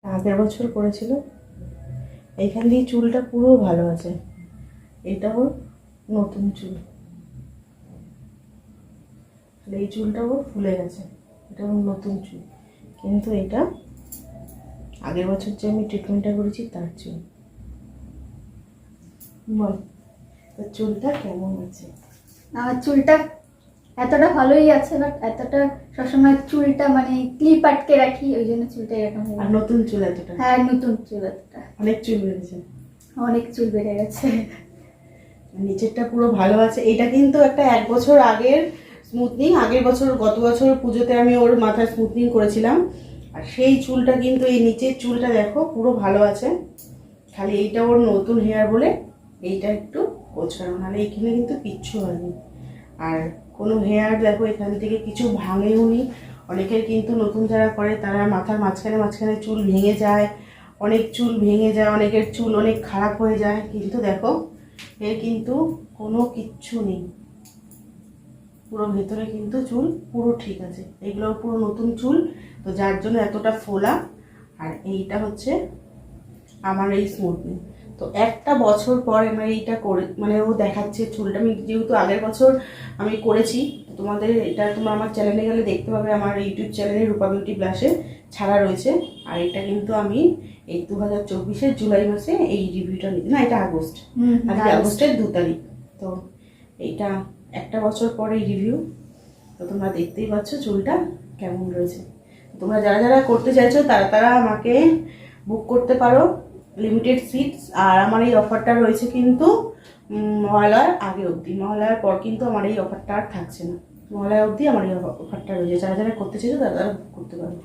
আগের বছর করেছিল। এইখান দিয়ে চুলটা পুরো ভালো আছে। এটা ওর নতুন চুল, এই চুলটা ওর ফুলে গেছে, এটা ওর নতুন চুল, কিন্তু এটা আগের বছর যে আমি ট্রিটমেন্টটা করেছি তার চুল। বল তোর চুলটা কেমন আছে? আমার চুলটা এতটা ভালোই আছে, বাট এতটা সবসময় চুলটা মানে ক্লিপ আটকে রাখি, ওই জন্য চুলটা এরকম হয়ে আর গেছে। নতুন চুল এতটা? হ্যাঁ, নতুন চুল এতটা, অনেক চুল বেড়েছে। অনেক চুল বেড়ে গেছে। নিচেরটা পুরো ভালো আছে। এটা কিন্তু একটা 1 বছর আগের স্মুথনিং। আগের বছর, গত বছর পুজোতে আমি ওর মাথায় স্মুথনিং করেছিলাম, আর সেই চুলটা কিন্তু এই নিচের চুলটা দেখো পুরো ভালো আছে। খালি এইটা ওর নতুন হেয়ার বলে এইটা একটু গোছানো, নাহলে এইখানে কিন্তু কিচ্ছু হয়নি। আর কোনো হেয়ার দেখো এখান থেকে কিছু ভাঙেও নি। অনেকের কিন্তু নতুন যারা করে তারা মাথার মাঝখানে মাঝখানে চুল ভেঙে যায়, অনেক চুল ভেঙে যায়, অনেকের চুল অনেক খারাপ হয়ে যায়, কিন্তু দেখো এর কিন্তু কোনো কিচ্ছু নেই। পুরো ভেতরে কিন্তু চুল পুরো ঠিক আছে। এগুলো পুরো নতুন চুল, তো যার জন্য এতটা ফোলা। আর এইটা হচ্ছে আমার এই স্মুথনিং। তো একটা বছর পর আমি এইটা করে, মানে ও দেখাচ্ছে চুলটা, আমি যেহেতু আগের বছর আমি করেছি, তোমাদের এটা তোমরা আমার চ্যানেলে গেলে দেখতে পাবে, আমার ইউটিউব চ্যানেলে রূপা বিউটি ব্লাশে ছাড়া রয়েছে। আর এটা কিন্তু আমি এই 2024-এর জুলাই মাসে এই রিভিউটা নিতে, না এটা আগস্ট, আজকে আগস্টের 2 তারিখ। তো এইটা একটা বছর পরে রিভিউ। তো তোমরা দেখতেই পাচ্ছ চুলটা কেমন রয়েছে। তোমরা যারা যারা করতে চাইছো তারা তারা আমাকে বুক করতে পারো, লিমিটেড সিটস। আর আমার এই অফারটা রয়েছে কিন্তু মহালয়ার আগে অবধি, মহালয়ার পর কিন্তু আমার এই অফারটা আর থাকছে না। মহালয়া অবধি আমার এই অফারটা রয়েছে। যারা যারা করতে চাইছো তারা তারা বুক করতে পারো।